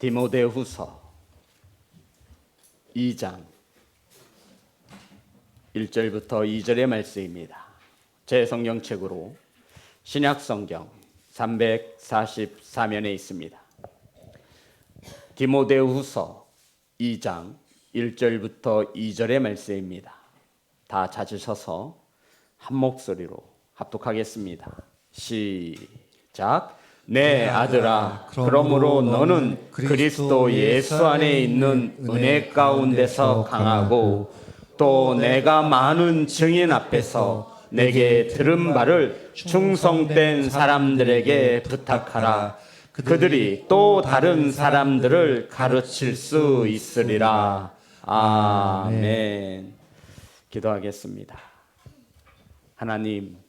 디모데후서 2장 1절부터 2절의 말씀입니다. 제 성경책으로 신약성경 344면에 있습니다. 디모데후서 2장 1절부터 2절의 말씀입니다. 다 찾으셔서 한 목소리로 합독하겠습니다. 시작. 내 아들아, 그러므로 너는 그리스도 예수 안에 있는 은혜 가운데서 강하고 또 내가 많은 증인 앞에서 내게 들은 바를 충성된 사람들에게 부탁하라. 그들이 또 다른 사람들을 가르칠 수 있으리라. 아멘. 기도하겠습니다. 하나님,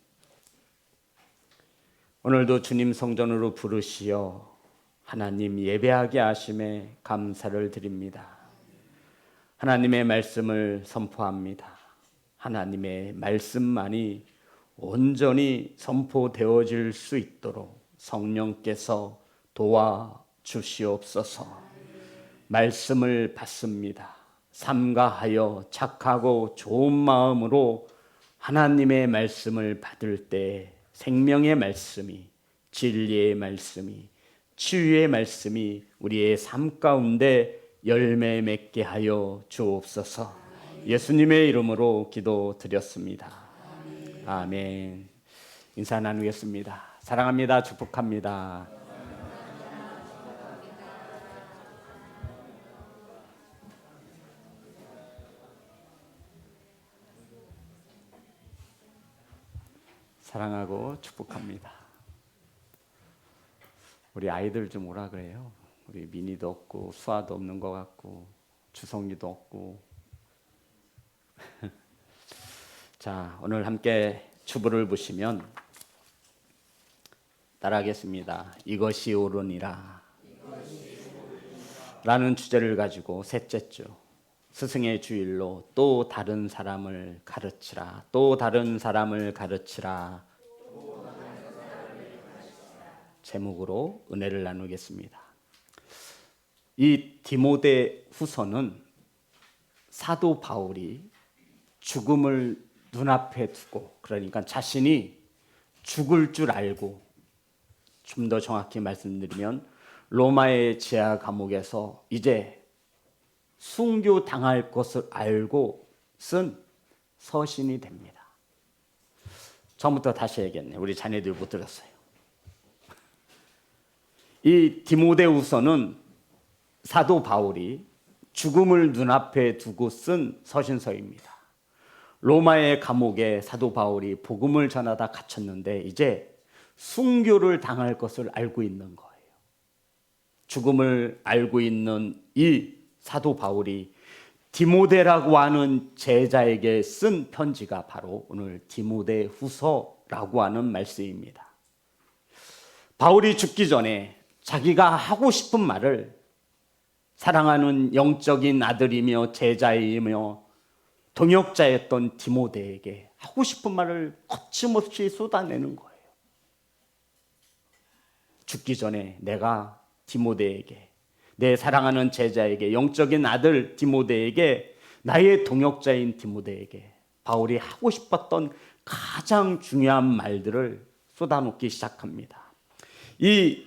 오늘도 주님 성전으로 부르시어 하나님 예배하게 하심에 감사를 드립니다. 하나님의 말씀을 선포합니다. 하나님의 말씀만이 온전히 선포되어질 수 있도록 성령께서 도와주시옵소서. 말씀을 받습니다. 삼가하여 착하고 좋은 마음으로 하나님의 말씀을 받을 때 생명의 말씀이, 진리의 말씀이, 치유의 말씀이 우리의 삶 가운데 열매 맺게 하여 주옵소서. 예수님의 이름으로 기도드렸습니다. 아멘. 인사 나누겠습니다. 사랑합니다. 축복합니다. 사랑하고 축복합니다. 우리 아이들 좀 오라 그래요. 우리 민이도 없고 수아도 없는 것 같고 주성이도 없고. 자, 오늘 함께 주부를 보시면 따라하겠습니다. 이것이 옳으니라 라는 주제를 가지고 셋째 주 스승의 주일로 또 다른 사람을 가르치라. 또 다른 사람을 가르치라. 제목으로 은혜를 나누겠습니다. 이 디모데후서는 사도 바울이 죽음을 눈앞에 두고, 그러니까 자신이 죽을 줄 알고, 좀 더 정확히 말씀드리면 로마의 지하 감옥에서 이제 순교 당할 것을 알고 쓴 서신이 됩니다. 처음부터 다시 얘기했네. 우리 자녀들 못 들었어요. 이 디모데후서는 사도 바울이 죽음을 눈앞에 두고 쓴 서신서입니다. 로마의 감옥에 사도 바울이 복음을 전하다 갇혔는데 이제 순교를 당할 것을 알고 있는 거예요. 죽음을 알고 있는 이 사도 바울이 디모데라고 하는 제자에게 쓴 편지가 바로 오늘 디모데후서라고 하는 말씀입니다. 바울이 죽기 전에 자기가 하고 싶은 말을 사랑하는 영적인 아들이며 제자이며 동역자였던 디모데에게 하고 싶은 말을 거침없이 쏟아내는 거예요. 죽기 전에 내가 디모데에게, 내 사랑하는 제자에게, 영적인 아들 디모데에게, 나의 동역자인 디모데에게 바울이 하고 싶었던 가장 중요한 말들을 쏟아놓기 시작합니다. 이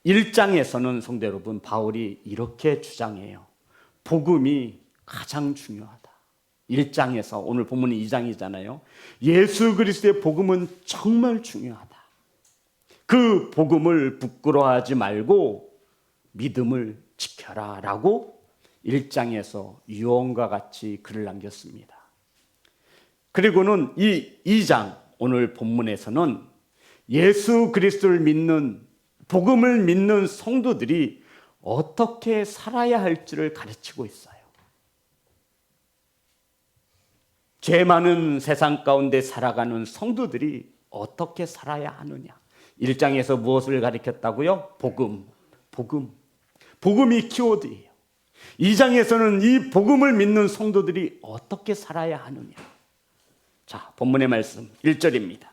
1장에서는 성도 여러분, 바울이 이렇게 주장해요. 복음이 가장 중요하다. 1장에서, 오늘 본문은 2장이잖아요. 예수 그리스도의 복음은 정말 중요하다. 그 복음을 부끄러워하지 말고 믿음을 지켜라 라고 1장에서 유언과 같이 글을 남겼습니다. 그리고는 이 2장, 오늘 본문에서는 예수 그리스도를 믿는, 복음을 믿는 성도들이 어떻게 살아야 할지를 가르치고 있어요. 죄 많은 세상 가운데 살아가는 성도들이 어떻게 살아야 하느냐. 1장에서 무엇을 가르쳤다고요? 복음이 키워드예요. 2장에서는 이 복음을 믿는 성도들이 어떻게 살아야 하느냐. 자, 본문의 말씀 1절입니다.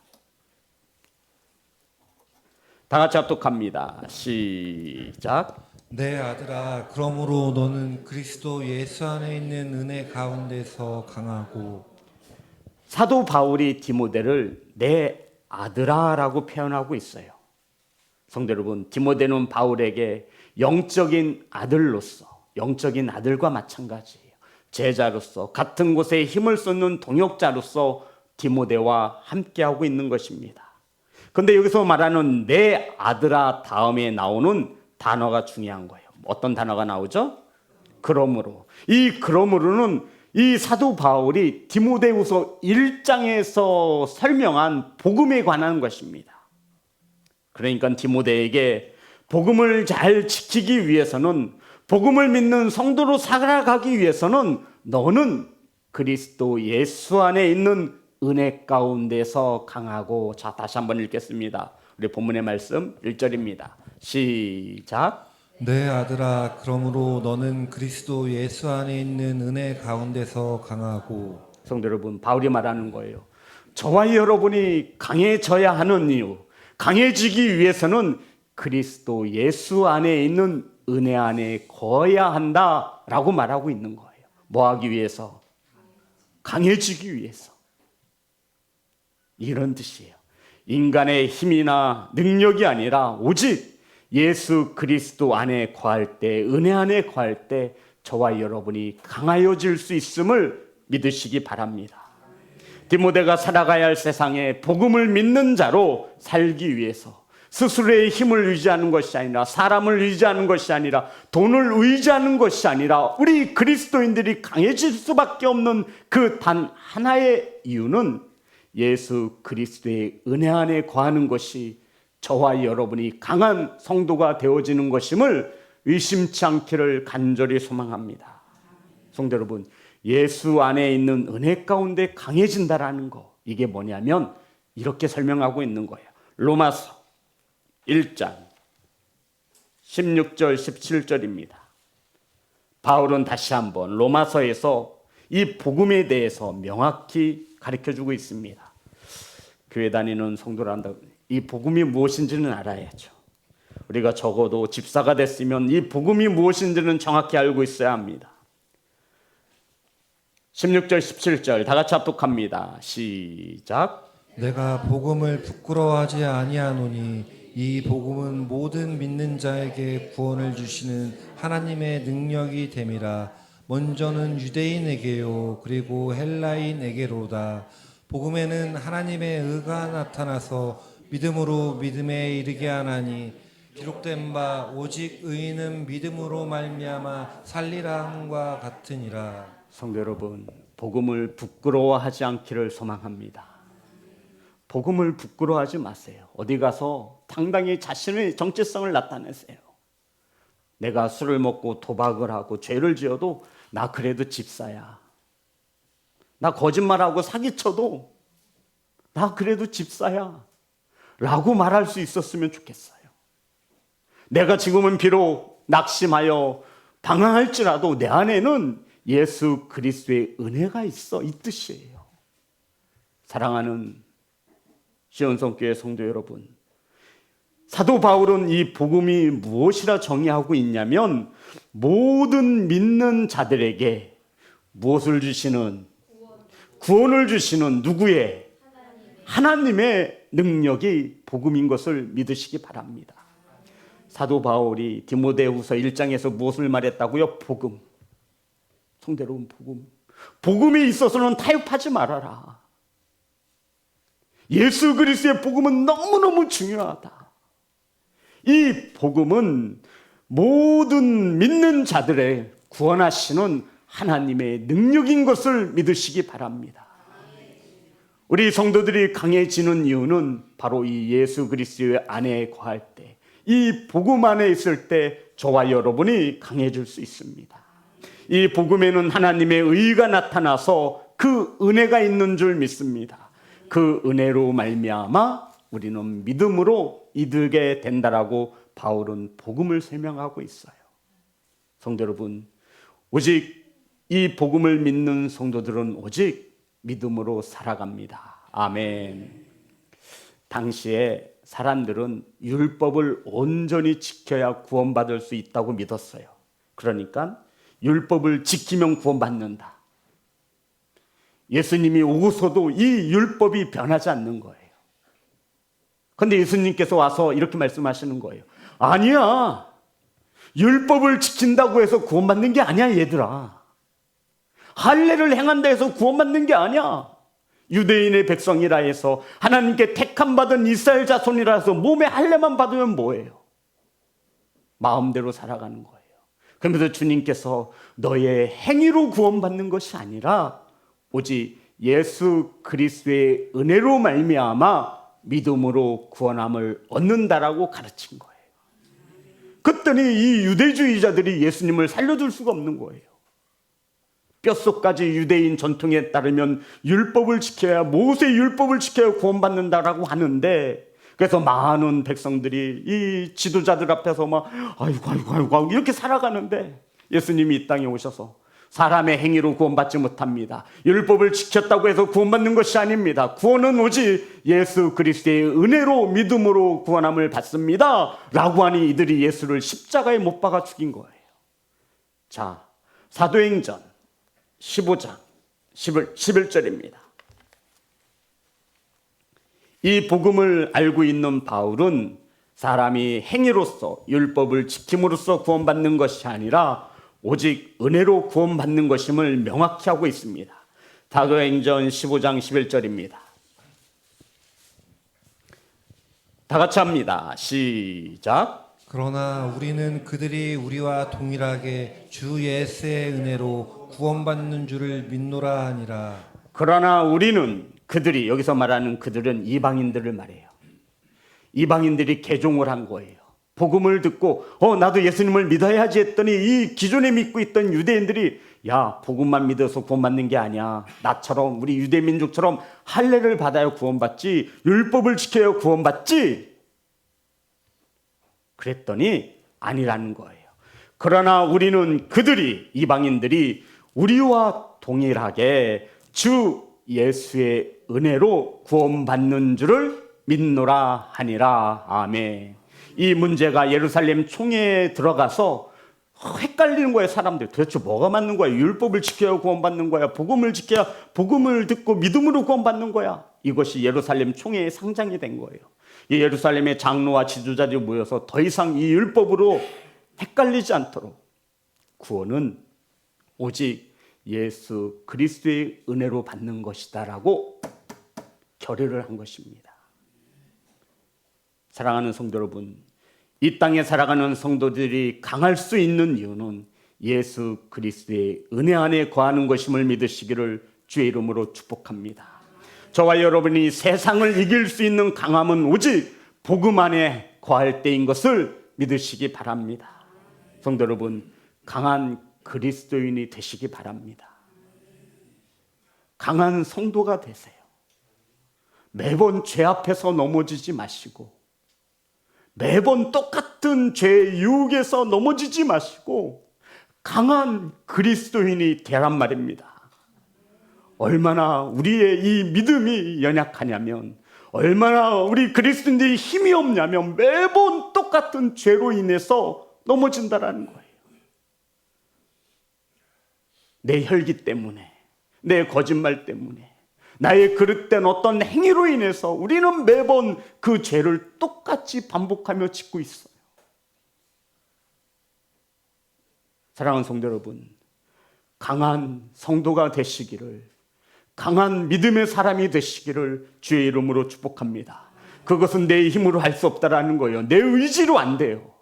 다 같이 합독합니다. 시작. 내 아들아, 그러므로 너는 그리스도 예수 안에 있는 은혜 가운데서 강하고. 사도 바울이 디모데를 내 아들아라고 표현하고 있어요. 성도 여러분, 디모데는 바울에게 영적인 아들로서, 영적인 아들과 마찬가지예요. 제자로서, 같은 곳에 힘을 쏟는 동역자로서 디모데와 함께하고 있는 것입니다. 그런데 여기서 말하는 내 아들아 다음에 나오는 단어가 중요한 거예요. 어떤 단어가 나오죠? 그러므로. 이 그러므로는 이 사도 바울이 디모데후서 1장에서 설명한 복음에 관한 것입니다. 그러니까 디모데에게 복음을 잘 지키기 위해서는, 복음을 믿는 성도로 살아가기 위해서는 너는 그리스도 예수 안에 있는 은혜 가운데서 강하고. 자, 다시 한번 읽겠습니다. 우리 본문의 말씀 1절입니다. 시작. 내 아들아, 그러므로 너는 그리스도 예수 안에 있는 은혜 가운데서 강하고. 성도 여러분, 바울이 말하는 거예요. 저와 여러분이 강해져야 하는 이유, 강해지기 위해서는 그리스도 예수 안에 있는 은혜 안에 거해야 한다라고 말하고 있는 거예요. 뭐 하기 위해서? 강해지기 위해서. 이런 뜻이에요. 인간의 힘이나 능력이 아니라 오직 예수 그리스도 안에 거할 때, 은혜 안에 거할 때 저와 여러분이 강하여질 수 있음을 믿으시기 바랍니다. 디모데가 살아가야 할 세상에 복음을 믿는 자로 살기 위해서 스스로의 힘을 의지하는 것이 아니라, 사람을 의지하는 것이 아니라, 돈을 의지하는 것이 아니라 우리 그리스도인들이 강해질 수밖에 없는 그 단 하나의 이유는 예수 그리스도의 은혜 안에 거하는 것이 저와 여러분이 강한 성도가 되어지는 것임을 의심치 않기를 간절히 소망합니다. 성도 여러분, 예수 안에 있는 은혜 가운데 강해진다라는 거, 이게 뭐냐면 이렇게 설명하고 있는 거예요. 로마서 1장 16절 17절입니다. 바울은 다시 한번 로마서에서 이 복음에 대해서 명확히 가르쳐주고 있습니다. 교회 다니는 성도란다, 이 복음이 무엇인지는 알아야죠. 우리가 적어도 집사가 됐으면 이 복음이 무엇인지는 정확히 알고 있어야 합니다. 16절 17절 다 같이 합독합니다. 시작. 내가 복음을 부끄러워하지 아니하노니 이 복음은 모든 믿는 자에게 구원을 주시는 하나님의 능력이 됨이라. 먼저는 유대인에게요 그리고 헬라인에게로다. 복음에는 하나님의 의가 나타나서 믿음으로 믿음에 이르게 하나니 기록된 바 오직 의인은 믿음으로 말미암아 살리라 함과 같으니라. 성도 여러분, 복음을 부끄러워하지 않기를 소망합니다. 복음을 부끄러워하지 마세요. 어디 가서 당당히 자신의 정체성을 나타내세요. 내가 술을 먹고 도박을 하고 죄를 지어도 나 그래도 집사야. 나 거짓말하고 사기쳐도 나 그래도 집사야 라고 말할 수 있었으면 좋겠어요. 내가 지금은 비록 낙심하여 방황할지라도 내 안에는 예수 그리스도의 은혜가 있어, 이 뜻이에요. 사랑하는 시온성교회 성도 여러분, 사도 바울은 이 복음이 무엇이라 정의하고 있냐면 모든 믿는 자들에게 무엇을 주시는, 구원을 주시는 누구의? 하나님의 능력이 복음인 것을 믿으시기 바랍니다. 사도 바울이 디모데후서 1장에서 무엇을 말했다고요? 복음. 성도 여러분, 복음. 복음에 있어서는 타협하지 말아라. 예수 그리스도의 복음은 너무너무 중요하다. 이 복음은 모든 믿는 자들의 구원하시는 하나님의 능력인 것을 믿으시기 바랍니다. 우리 성도들이 강해지는 이유는 바로 이 예수 그리스도의 안에 거할 때, 이 복음 안에 있을 때 저와 여러분이 강해질 수 있습니다. 이 복음에는 하나님의 의가 나타나서 그 은혜가 있는 줄 믿습니다. 그 은혜로 말미암아 우리는 믿음으로 이르게 된다라고 바울은 복음을 설명하고 있어요. 성도 여러분, 오직 이 복음을 믿는 성도들은 오직 믿음으로 살아갑니다. 아멘. 당시에 사람들은 율법을 온전히 지켜야 구원받을 수 있다고 믿었어요. 그러니까 율법을 지키면 구원받는다. 예수님이 오고서도 이 율법이 변하지 않는 거예요. 그런데 예수님께서 와서 이렇게 말씀하시는 거예요. 아니야. 율법을 지킨다고 해서 구원받는 게 아니야, 얘들아. 할례를 행한다 해서 구원받는 게 아니야. 유대인의 백성이라 해서 하나님께 택함 받은 이스라엘 자손이라 해서 몸에 할례만 받으면 뭐예요? 마음대로 살아가는 거예요. 그러면서 주님께서 너의 행위로 구원받는 것이 아니라 오직 예수 그리스도의 은혜로 말미암아 믿음으로 구원함을 얻는다라고 가르친 거예요. 그랬더니 이 유대주의자들이 예수님을 살려둘 수가 없는 거예요. 뼛속까지 유대인 전통에 따르면 율법을 지켜야, 모세 율법을 지켜야 구원받는다라고 하는데, 그래서 많은 백성들이 이 지도자들 앞에서 막 아이고 이렇게 살아가는데, 예수님이 이 땅에 오셔서 사람의 행위로 구원받지 못합니다. 율법을 지켰다고 해서 구원받는 것이 아닙니다. 구원은 오직 예수 그리스도의 은혜로 믿음으로 구원함을 받습니다 라고 하니 이들이 예수를 십자가에 못 박아 죽인 거예요. 자, 사도행전 15장 11절입니다. 이 복음을 알고 있는 바울은 사람이 행위로서 율법을 지킴으로써 구원받는 것이 아니라 오직 은혜로 구원받는 것임을 명확히 하고 있습니다. 사도행전 15장 11절입니다. 다 같이 합니다. 시작. 그러나 우리는 그들이 우리와 동일하게 주 예수의 은혜로 구원받는 줄을 믿노라 하니라. 그러나 우리는, 그들이, 여기서 말하는 그들은 이방인들을 말해요. 이방인들이 개종을 한 거예요. 복음을 듣고 나도 예수님을 믿어야지 했더니 이 기존에 믿고 있던 유대인들이 야, 복음만 믿어서 구원받는 게 아니야. 나처럼, 우리 유대 민족처럼 할례를 받아야 구원받지, 율법을 지켜야 구원받지. 그랬더니 아니라는 거예요. 그러나 우리는, 그들이, 이방인들이 우리와 동일하게 주 예수의 은혜로 구원받는 줄을 믿노라 하니라. 아멘. 이 문제가 예루살렘 총회에 들어가서 헷갈리는 거예요. 사람들 도대체 뭐가 맞는 거야? 율법을 지켜야 구원받는 거야? 복음을 지켜야, 복음을 듣고 믿음으로 구원받는 거야? 이것이 예루살렘 총회의 상장이 된 거예요. 이 예루살렘의 장로와 지도자들이 모여서 더 이상 이 율법으로 헷갈리지 않도록 구원은 오직 예수 그리스도의 은혜로 받는 것이다라고 결의를 한 것입니다. 사랑하는 성도 여러분, 이 땅에 살아가는 성도들이 강할 수 있는 이유는 예수 그리스도의 은혜 안에 거하는 것임을 믿으시기를 주의 이름으로 축복합니다. 저와 여러분이 세상을 이길 수 있는 강함은 오직 복음 안에 거할 때인 것을 믿으시기 바랍니다. 성도 여러분, 강한 그리스도인이 되시기 바랍니다. 강한 성도가 되세요. 매번 죄 앞에서 넘어지지 마시고, 매번 똑같은 죄의 유혹에서 넘어지지 마시고 강한 그리스도인이 되란 말입니다. 얼마나 우리의 이 믿음이 연약하냐면, 얼마나 우리 그리스도인들이 힘이 없냐면 매번 똑같은 죄로 인해서 넘어진다라는 거예요. 내 혈기 때문에, 내 거짓말 때문에, 나의 그릇된 어떤 행위로 인해서 우리는 매번 그 죄를 똑같이 반복하며 짓고 있어요. 사랑하는 성도 여러분, 강한 성도가 되시기를, 강한 믿음의 사람이 되시기를 주의 이름으로 축복합니다. 그것은 내 힘으로 할 수 없다라는 거예요. 내 의지로 안 돼요.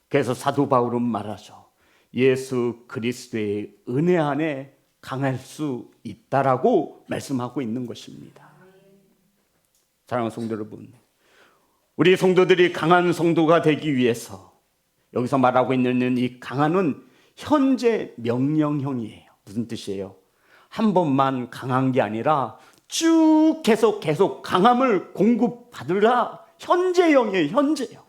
그래서 사도 바울은 말하죠. 예수 그리스도의 은혜 안에 강할 수 있다라고 말씀하고 있는 것입니다. 사랑하는 성도 여러분, 우리 성도들이 강한 성도가 되기 위해서 여기서 말하고 있는 이 강한은 현재 명령형이에요. 무슨 뜻이에요? 한 번만 강한 게 아니라 쭉 계속 강함을 공급받으라. 현재형이에요. 현재형.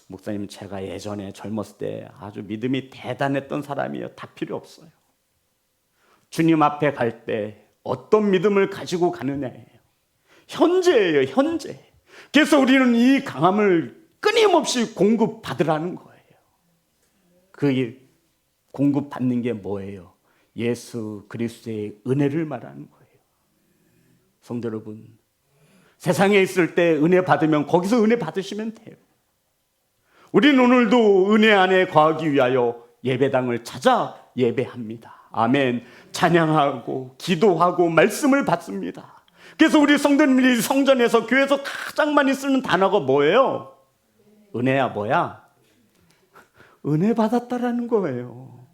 목사님, 제가 예전에 젊었을 때 아주 믿음이 대단했던 사람이에요. 다 필요 없어요. 주님 앞에 갈 때 어떤 믿음을 가지고 가느냐예요. 현재예요. 현재. 그래서 우리는 이 강함을 끊임없이 공급받으라는 거예요. 그 공급받는 게 뭐예요? 예수 그리스도의 은혜를 말하는 거예요. 성도 여러분, 세상에 있을 때 은혜 받으면 거기서 은혜 받으시면 돼요. 우리는 오늘도 은혜 안에 거하기 위하여 예배당을 찾아 예배합니다. 아멘. 찬양하고 기도하고 말씀을 받습니다. 그래서 우리 성도님들이 성전에서 교회에서 가장 많이 쓰는 단어가 뭐예요? 은혜야 뭐야? 은혜 받았다라는 거예요.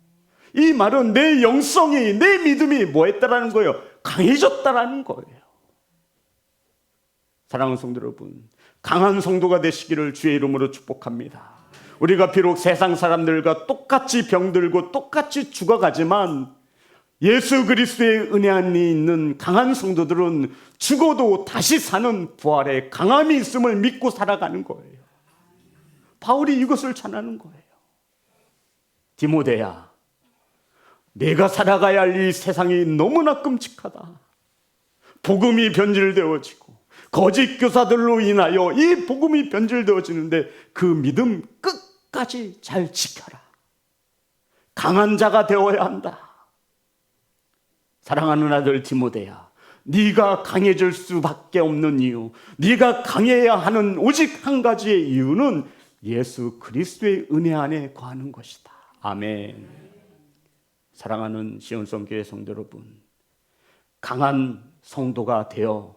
이 말은 내 영성이, 내 믿음이 뭐 했다라는 거예요? 강해졌다라는 거예요. 사랑하는 성도 여러분, 강한 성도가 되시기를 주의 이름으로 축복합니다. 우리가 비록 세상 사람들과 똑같이 병들고 똑같이 죽어가지만 예수 그리스도의 은혜 안에 있는 강한 성도들은 죽어도 다시 사는 부활의 강함이 있음을 믿고 살아가는 거예요. 바울이 이것을 전하는 거예요. 디모데야, 내가 살아가야 할 이 세상이 너무나 끔찍하다. 복음이 변질되어지고 거짓 교사들로 인하여 이 복음이 변질되어지는데 그 믿음 끝까지 잘 지켜라. 강한 자가 되어야 한다. 사랑하는 아들 디모데야, 네가 강해질 수밖에 없는 이유, 네가 강해야 하는 오직 한 가지의 이유는 예수 그리스도의 은혜 안에 거하는 것이다. 아멘. 사랑하는 시온성교회 성도 여러분, 강한 성도가 되어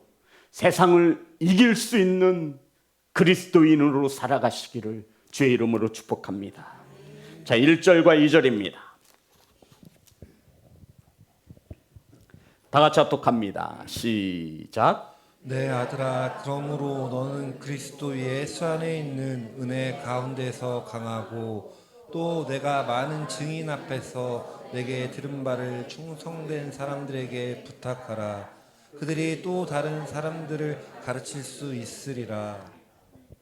세상을 이길 수 있는 그리스도인으로 살아가시기를 주의 이름으로 축복합니다. 자, 1절과 2절입니다. 다 같이 합독합니다. 시작. 내 아들아, 그러므로 너는 그리스도 예수 안에 있는 은혜 가운데서 강하고 또 내가 많은 증인 앞에서 내게 들은 바를 충성된 사람들에게 부탁하라. 그들이 또 다른 사람들을 가르칠 수 있으리라.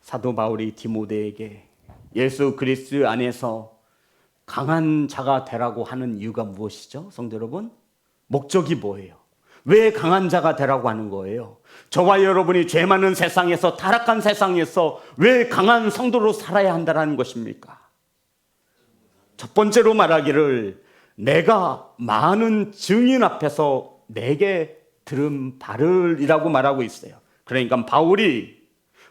사도 바울이 디모데에게 예수 그리스도 안에서 강한 자가 되라고 하는 이유가 무엇이죠? 성도 여러분, 목적이 뭐예요? 왜 강한 자가 되라고 하는 거예요? 저와 여러분이 죄 많은 세상에서, 타락한 세상에서 왜 강한 성도로 살아야 한다는 것입니까? 첫 번째로 말하기를 내가 많은 증인 앞에서 내게 들은 바를 이라고 말하고 있어요. 그러니까 바울이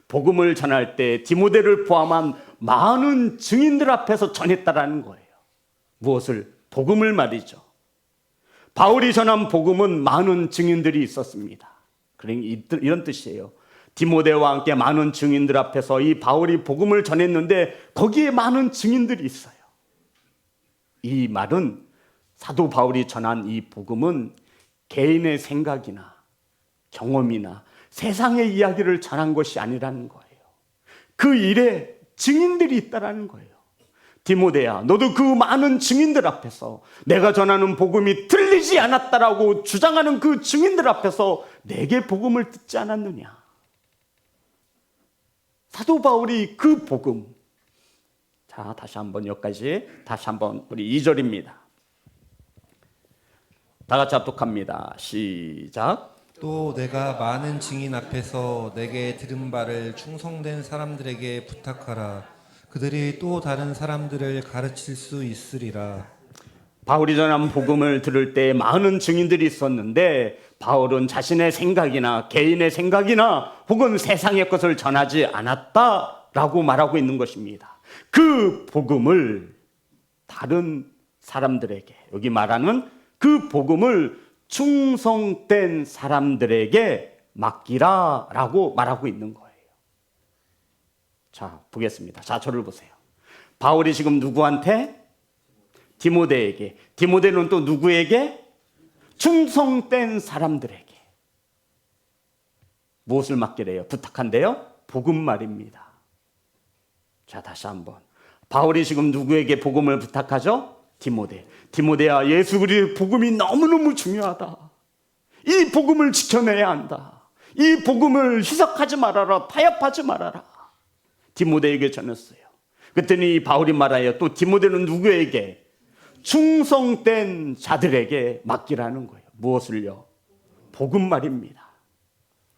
복음을 전할 때 디모데를 포함한 많은 증인들 앞에서 전했다라는 거예요. 무엇을? 복음을 말이죠. 바울이 전한 복음은 많은 증인들이 있었습니다. 그러니까 이런 뜻이에요. 디모데와 함께 많은 증인들 앞에서 이 바울이 복음을 전했는데 거기에 많은 증인들이 있어요. 이 말은 사도 바울이 전한 이 복음은 개인의 생각이나 경험이나 세상의 이야기를 전한 것이 아니라는 거예요. 그 일에 증인들이 있다라는 거예요. 디모데야, 너도 그 많은 증인들 앞에서 내가 전하는 복음이 틀리지 않았다라고 주장하는 그 증인들 앞에서 내게 복음을 듣지 않았느냐. 사도 바울이 그 복음, 자, 다시 한번 여기까지 다시 한번 우리 2절입니다. 다 같이 합독합니다. 시작. 또 내가 많은 증인 앞에서 내게 들은 바를 충성된 사람들에게 부탁하라. 그들이 또 다른 사람들을 가르칠 수 있으리라. 바울이 전한 복음을 들을 때 많은 증인들이 있었는데 바울은 자신의 생각이나 개인의 생각이나 혹은 세상의 것을 전하지 않았다라고 말하고 있는 것입니다. 그 복음을 다른 사람들에게, 여기 말하는 그 복음을 충성된 사람들에게 맡기라라고 말하고 있는 거예요. 자, 보겠습니다. 자, 저를 보세요. 바울이 지금 누구한테? 디모데에게. 디모데는 또 누구에게? 충성된 사람들에게. 무엇을 맡기래요? 부탁한대요? 복음 말입니다. 자, 다시 한번. 바울이 지금 누구에게 복음을 부탁하죠? 디모데. 디모데야, 예수 그리스도의 복음이 너무너무 중요하다. 이 복음을 지켜내야 한다. 이 복음을 희석하지 말아라. 타협하지 말아라. 디모데에게 전했어요. 그랬더니 바울이 말하여 또 디모데는 누구에게? 충성된 자들에게 맡기라는 거예요. 무엇을요? 복음 말입니다.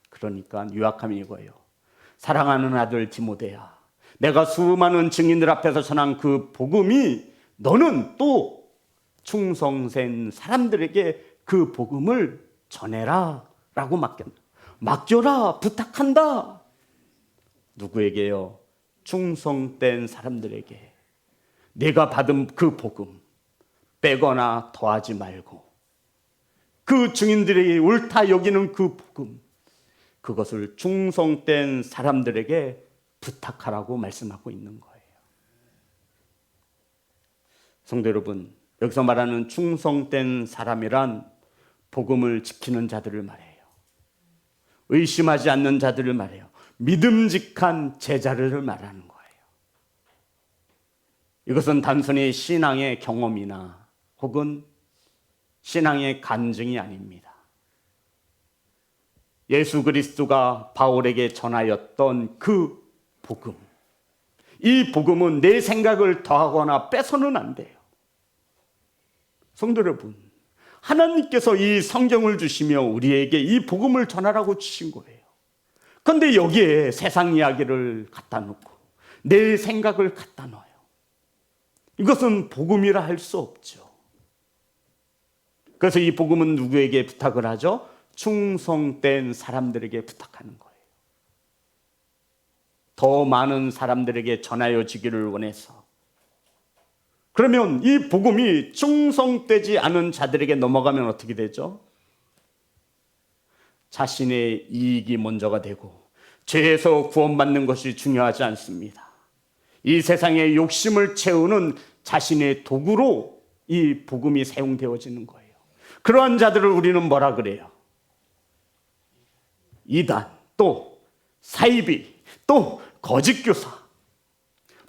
그러니까 유학함이 이거예요. 사랑하는 아들 디모데야, 내가 수많은 증인들 앞에서 전한 그 복음이 너는 또 충성된 사람들에게 그 복음을 전해라 라고 맡겨라, 부탁한다. 누구에게요? 충성된 사람들에게. 내가 받은 그 복음 빼거나 더하지 말고, 그 증인들에게 옳다 여기는 그 복음, 그것을 충성된 사람들에게 부탁하라고 말씀하고 있는 거예요. 성도 여러분, 여기서 말하는 충성된 사람이란 복음을 지키는 자들을 말해요. 의심하지 않는 자들을 말해요. 믿음직한 제자를 말하는 거예요. 이것은 단순히 신앙의 경험이나 혹은 신앙의 간증이 아닙니다. 예수 그리스도가 바울에게 전하였던 그 복음, 이 복음은 내 생각을 더하거나 빼서는 안 돼요. 성도 여러분, 하나님께서 이 성경을 주시며 우리에게 이 복음을 전하라고 주신 거예요. 그런데 여기에 세상 이야기를 갖다 놓고 내 생각을 갖다 넣어요. 이것은 복음이라 할 수 없죠. 그래서 이 복음은 누구에게 부탁을 하죠? 충성된 사람들에게 부탁하는 거예요. 더 많은 사람들에게 전하여지기를 원해서. 그러면 이 복음이 충성되지 않은 자들에게 넘어가면 어떻게 되죠? 자신의 이익이 먼저가 되고 죄에서 구원받는 것이 중요하지 않습니다. 이 세상의 욕심을 채우는 자신의 도구로 이 복음이 사용되어지는 거예요. 그러한 자들을 우리는 뭐라 그래요? 이단, 또 사이비, 또 거짓교사.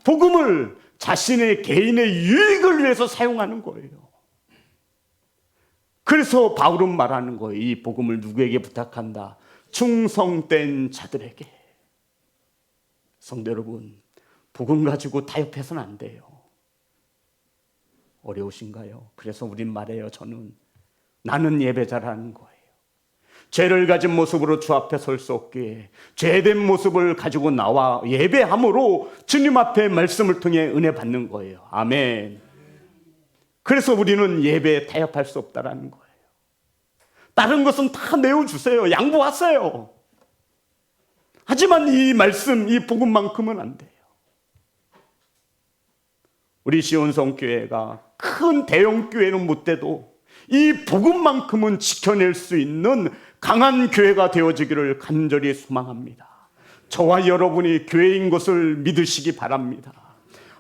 복음을 자신의 개인의 유익을 위해서 사용하는 거예요. 그래서 바울은 말하는 거예요. 이 복음을 누구에게 부탁한다? 충성된 자들에게. 성도 여러분, 복음 가지고 타협해서는 안 돼요. 어려우신가요? 그래서 우린 말해요. 나는 예배자라는 거예요. 죄를 가진 모습으로 주 앞에 설 수 없기에 죄된 모습을 가지고 나와 예배함으로 주님 앞에 말씀을 통해 은혜 받는 거예요. 아멘. 그래서 우리는 예배에 타협할 수 없다라는 거예요. 다른 것은 다 내어주세요. 양보하세요. 하지만 이 말씀, 이 복음만큼은 안 돼요. 우리 시온성교회가 큰 대형 교회는 못 돼도 이 복음만큼은 지켜낼 수 있는 강한 교회가 되어지기를 간절히 소망합니다. 저와 여러분이 교회인 것을 믿으시기 바랍니다.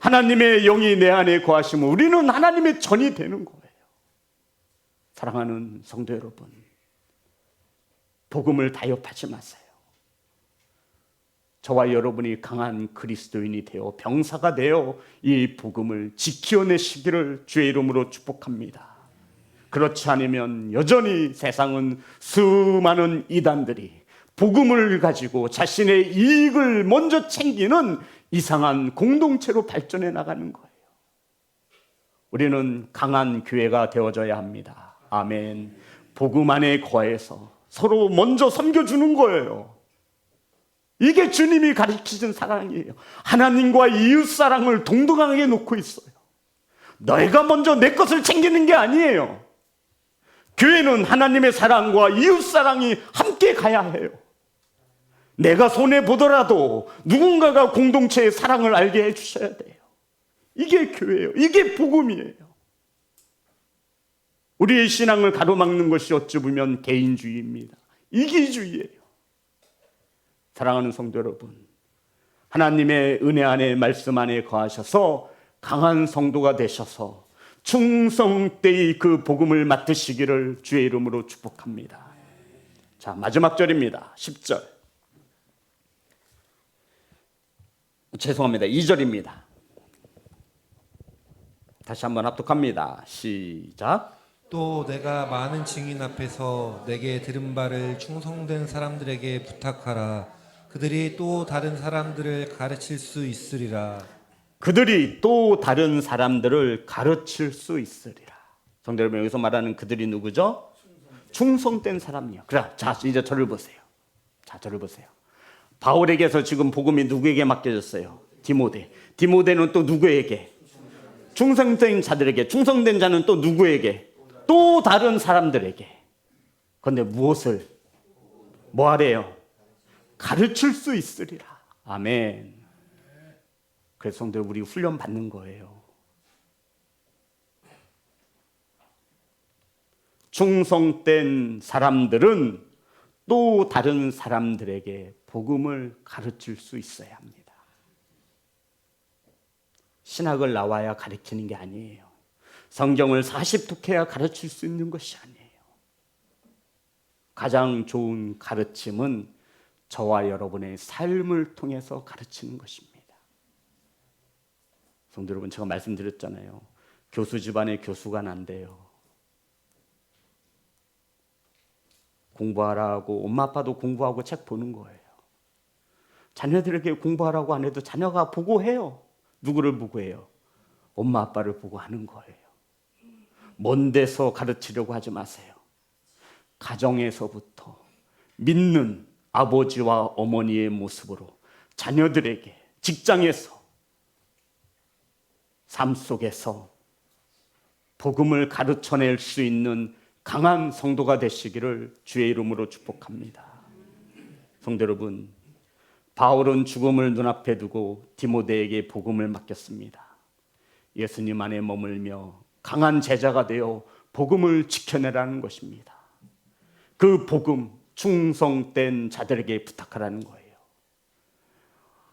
하나님의 영이 내 안에 거하시면 우리는 하나님의 전이 되는 거예요. 사랑하는 성도 여러분, 복음을 타협하지 마세요. 저와 여러분이 강한 그리스도인이 되어 병사가 되어 이 복음을 지켜내시기를 주의 이름으로 축복합니다. 그렇지 않으면 여전히 세상은 수많은 이단들이 복음을 가지고 자신의 이익을 먼저 챙기는 이상한 공동체로 발전해 나가는 거예요. 우리는 강한 교회가 되어져야 합니다. 아멘. 복음 안에 거해서 서로 먼저 섬겨주는 거예요. 이게 주님이 가르치신 사랑이에요. 하나님과 이웃 사랑을 동등하게 놓고 있어요. 너희가 먼저 내 것을 챙기는 게 아니에요. 교회는 하나님의 사랑과 이웃 사랑이 함께 가야 해요. 내가 손해보더라도 누군가가 공동체의 사랑을 알게 해주셔야 돼요. 이게 교회예요. 이게 복음이에요. 우리의 신앙을 가로막는 것이 어찌 보면 개인주의입니다. 이기주의예요. 사랑하는 성도 여러분, 하나님의 은혜 안에 말씀 안에 거하셔서 강한 성도가 되셔서 충성되이 그 복음을 맡으시기를 주의 이름으로 축복합니다. 자, 마지막 절입니다. 10절. 죄송합니다. 2절입니다. 다시 한번 합독합니다. 시작. 또 내가 많은 증인 앞에서 내게 들은 바를 충성된 사람들에게 부탁하라. 그들이 또 다른 사람들을 가르칠 수 있으리라. 그들이 또 다른 사람들을 가르칠 수 있으리라. 성도 여러분, 여기서 말하는 그들이 누구죠? 충성된 사람이요. 그래, 자, 이제 저를 보세요. 자, 저를 보세요. 바울에게서 지금 복음이 누구에게 맡겨졌어요? 디모데. 디모데는 또 누구에게? 충성된 자들에게. 충성된 자는 또 누구에게? 또 다른 사람들에게. 그런데 무엇을? 뭐 하래요? 가르칠 수 있으리라. 아멘. 그래서 성도 우리 훈련 받는 거예요. 충성된 사람들은 또 다른 사람들에게 복음을 가르칠 수 있어야 합니다. 신학을 나와야 가르치는 게 아니에요. 성경을 40독해야 가르칠 수 있는 것이 아니에요. 가장 좋은 가르침은 저와 여러분의 삶을 통해서 가르치는 것입니다. 성도 여러분, 제가 말씀드렸잖아요. 교수 집안에 교수가 난대요. 공부하라고, 엄마 아빠도 공부하고 책 보는 거예요. 자녀들에게 공부하라고 안 해도 자녀가 보고 해요. 누구를 보고 해요? 엄마 아빠를 보고 하는 거예요. 먼 데서 가르치려고 하지 마세요. 가정에서부터 믿는 아버지와 어머니의 모습으로 자녀들에게, 직장에서, 삶 속에서 복음을 가르쳐낼 수 있는 강한 성도가 되시기를 주의 이름으로 축복합니다. 성도 여러분, 바울은 죽음을 눈앞에 두고 디모데에게 복음을 맡겼습니다. 예수님 안에 머물며 강한 제자가 되어 복음을 지켜내라는 것입니다. 그 복음, 충성된 자들에게 부탁하라는 거예요.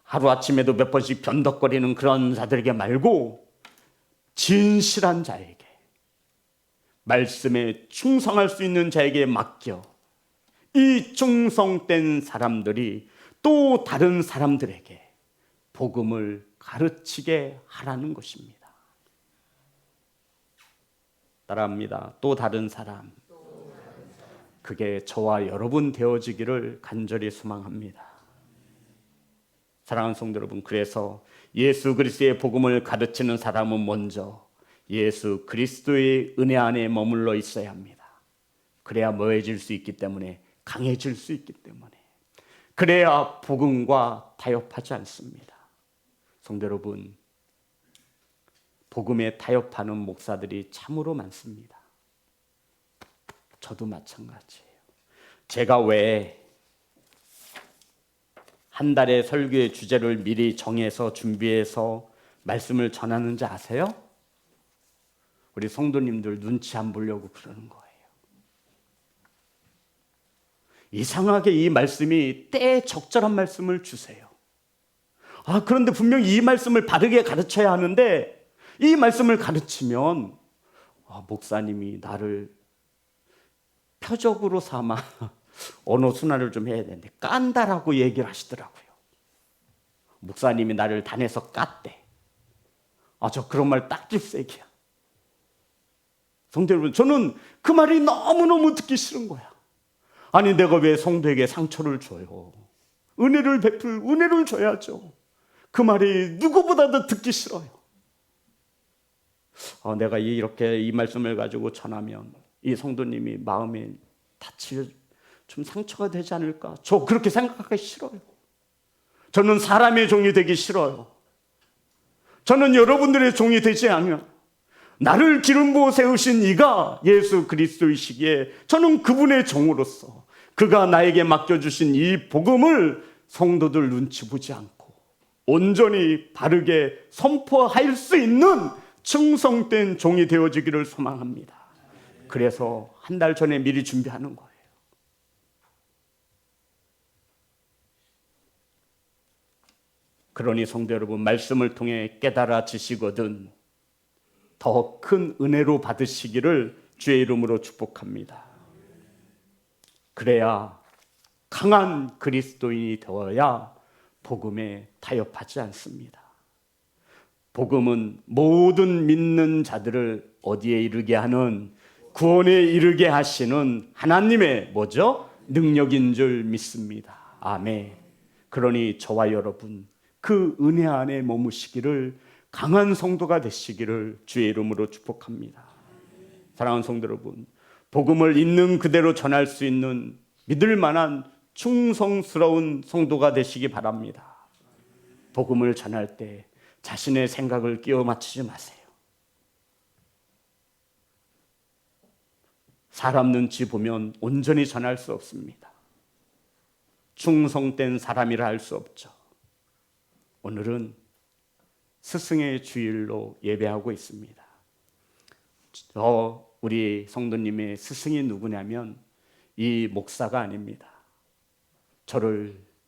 하루아침에도 몇 번씩 변덕거리는 그런 자들에게 말고 진실한 자에게, 말씀에 충성할 수 있는 자에게 맡겨 이 충성된 사람들이 또 다른 사람들에게 복음을 가르치게 하라는 것입니다. 따라합니다. 또 다른 사람. 그게 저와 여러분 되어지기를 간절히 소망합니다. 사랑하는 성도 여러분, 그래서 예수 그리스도의 복음을 가르치는 사람은 먼저 예수 그리스도의 은혜 안에 머물러 있어야 합니다. 그래야 뭐해질 수 있기 때문에, 강해질 수 있기 때문에, 그래야 복음과 타협하지 않습니다. 성도 여러분, 복음에 타협하는 목사들이 참으로 많습니다. 저도 마찬가지예요. 제가 왜 한 달의 설교의 주제를 미리 정해서 준비해서 말씀을 전하는지 아세요? 우리 성도님들 눈치 안 보려고 그러는 거예요. 이상하게 이 말씀이 때에 적절한 말씀을 주세요. 그런데 분명히 이 말씀을 바르게 가르쳐야 하는데, 이 말씀을 가르치면 목사님이 나를 표적으로 삼아 언어 순환을 좀 해야 되는데 깐다라고 얘기를 하시더라고요. 목사님이 나를 단에서 깠대. 저 그런 말 딱집새기야. 성도 여러분, 저는 그 말이 너무너무 듣기 싫은 거야. 아니, 내가 왜 성도에게 상처를 줘요? 은혜를 줘야죠. 그 말이 누구보다도 듣기 싫어요. 내가 이렇게 이 말씀을 가지고 전하면 이 성도님이 마음에 좀 상처가 되지 않을까? 저 그렇게 생각하기 싫어요. 저는 사람의 종이 되기 싫어요. 저는 여러분들의 종이 되지 않아요. 나를 기름 부어 세우신 이가 예수 그리스도이시기에 저는 그분의 종으로서 그가 나에게 맡겨주신 이 복음을 성도들 눈치 보지 않고 온전히 바르게 선포할 수 있는 충성된 종이 되어지기를 소망합니다. 그래서 한 달 전에 미리 준비하는 거예요. 그러니 성도 여러분, 말씀을 통해 깨달아지시거든 더 큰 은혜로 받으시기를 주의 이름으로 축복합니다. 그래야 강한 그리스도인이 되어야 복음에 타협하지 않습니다. 복음은 모든 믿는 자들을 어디에 이르게 하는, 구원에 이르게 하시는 하나님의 뭐죠? 능력인 줄 믿습니다. 아멘. 그러니 저와 여러분 그 은혜 안에 머무시기를, 강한 성도가 되시기를 주의 이름으로 축복합니다. 사랑하는 성도 여러분, 복음을 있는 그대로 전할 수 있는 믿을 만한 충성스러운 성도가 되시기 바랍니다. 복음을 전할 때 자신의 생각을 끼워 맞추지 마세요. 사람 눈치 보면 온전히 전할 수 없습니다. 충성된 사람이라 할 수 없죠. 오늘은 스승의 주일로 예배하고 있습니다. 우리 성도님의 스승이 누구냐면 이 목사가 아닙니다.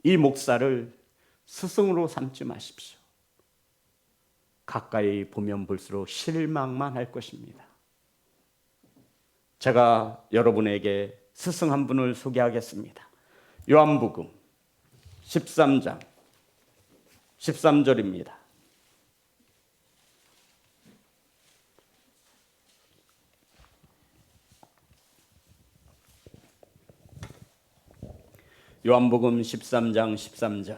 이 목사를 스승으로 삼지 마십시오. 가까이 보면 볼수록 실망만 할 것입니다. 제가 여러분에게 스승 한 분을 소개하겠습니다. 요한복음 13장 13절입니다. 요한복음 13장 13절.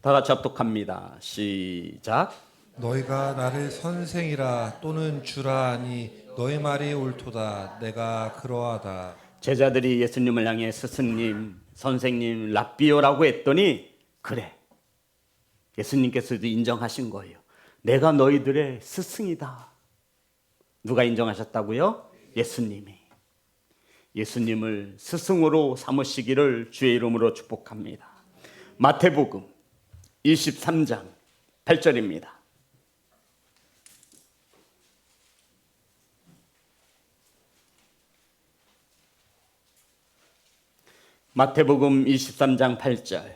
다 같이 합독합니다. 시작. 너희가 나를 선생이라 또는 주라 하니 너희 말이 옳도다. 내가 그러하다. 제자들이 예수님을 향해 스승님, 선생님, 랍비오라고 했더니 그래. 예수님께서도 인정하신 거예요. 내가 너희들의 스승이다. 누가 인정하셨다고요? 예수님이. 예수님을 스승으로 삼으시기를 주의 이름으로 축복합니다. 마태복음 23장 8절입니다. 마태복음 23장 8절.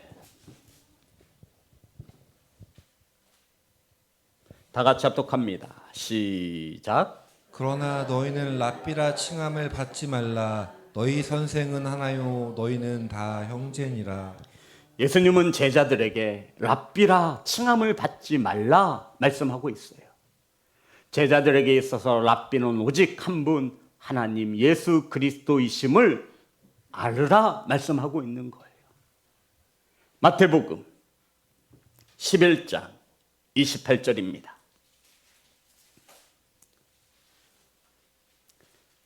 다 같이 합독합니다. 시작. 그러나 너희는 랍비라 칭함을 받지 말라. 너희 선생은 하나요 너희는 다 형제니라. 예수님은 제자들에게 랍비라 칭함을 받지 말라 말씀하고 있어요. 제자들에게 있어서 랍비는 오직 한 분 하나님 예수 그리스도이심을 알으라 말씀하고 있는 거예요. 마태복음 11장 28절입니다.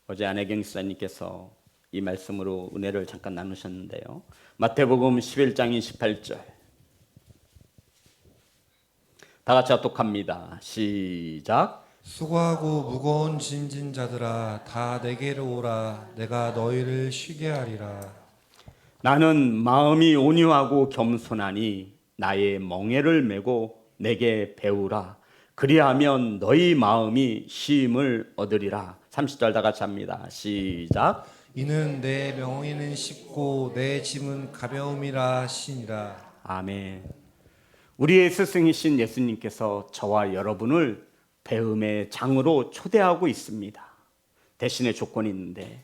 어제 안혜경 지사님께서 이 말씀으로 은혜를 잠깐 나누셨는데요. 마태복음 11장 28절. 다 같이 합독합니다. 시작. 수고하고 무거운 짐진 자들아 다 내게로 오라. 내가 너희를 쉬게 하리라. 나는 마음이 온유하고 겸손하니 나의 멍에를 메고 내게 배우라. 그리하면 너희 마음이 쉼을 얻으리라. 30절 다 같이 합니다. 시작. 이는 내 명의는 쉽고 내 짐은 가벼움이라 하시니라. 아멘. 우리의 스승이신 예수님께서 저와 여러분을 배움의 장으로 초대하고 있습니다. 대신에 조건이 있는데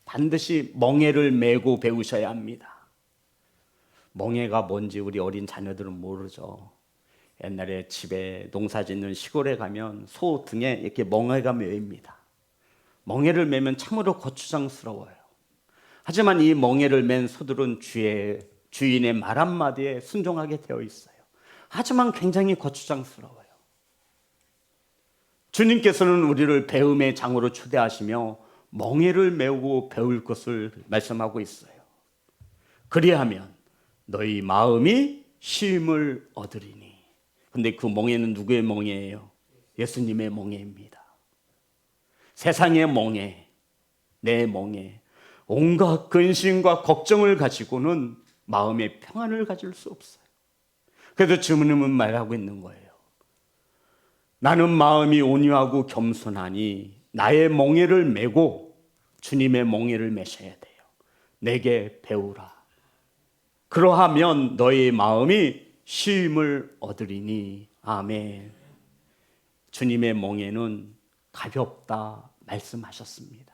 반드시 멍에를 메고 배우셔야 합니다. 멍에가 뭔지 우리 어린 자녀들은 모르죠. 옛날에 집에 농사 짓는 시골에 가면 소 등에 이렇게 멍에가 매입니다. 멍에를 매면 참으로 거추장스러워요. 하지만 이 멍에를 맨 소들은 주인의 말 한마디에 순종하게 되어 있어요. 하지만 굉장히 거추장스러워요. 주님께서는 우리를 배움의 장으로 초대하시며 멍에를 메우고 배울 것을 말씀하고 있어요. 그리하면 너희 마음이 쉼을 얻으리니. 근데 그 멍에는 누구의 멍에예요? 예수님의 멍에입니다. 세상의 멍에, 내 멍에, 온갖 근심과 걱정을 가지고는 마음의 평안을 가질 수 없어요. 그래서 주님은 말하고 있는 거예요. 나는 마음이 온유하고 겸손하니 나의 멍에를 메고 주님의 멍에를 메셔야 돼요. 내게 배우라. 그러하면 너의 마음이 쉼을 얻으리니. 아멘. 주님의 멍에는 가볍다 말씀하셨습니다.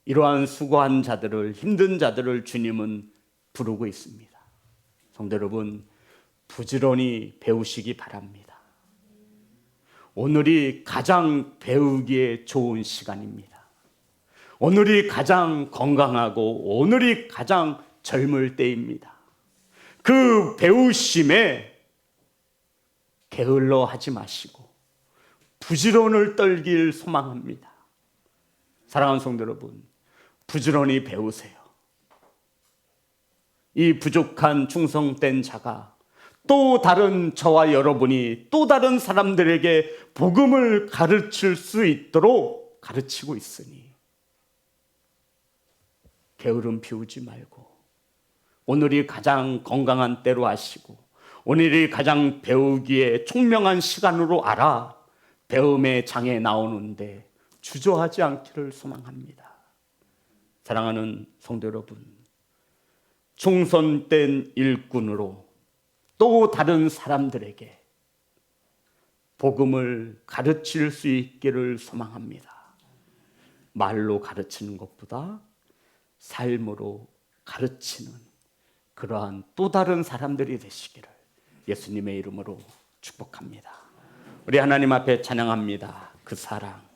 이러한 수고한 자들을, 힘든 자들을 주님은 부르고 있습니다. 성도 여러분, 부지런히 배우시기 바랍니다. 오늘이 가장 배우기에 좋은 시간입니다. 오늘이 가장 건강하고 오늘이 가장 젊을 때입니다. 그 배우심에 게을러 하지 마시고 부지런을 떨길 소망합니다. 사랑하는 성도 여러분, 부지런히 배우세요. 이 부족한 충성된 자가 또 다른 저와 여러분이 또 다른 사람들에게 복음을 가르칠 수 있도록 가르치고 있으니 게으름 피우지 말고 오늘이 가장 건강한 때로 아시고 오늘이 가장 배우기에 총명한 시간으로 알아 배움의 장에 나오는데 주저하지 않기를 소망합니다. 사랑하는 성도 여러분, 충성된 일꾼으로 또 다른 사람들에게 복음을 가르칠 수 있기를 소망합니다. 말로 가르치는 것보다 삶으로 가르치는 그러한 또 다른 사람들이 되시기를 예수님의 이름으로 축복합니다. 우리 하나님 앞에 찬양합니다. 그 사랑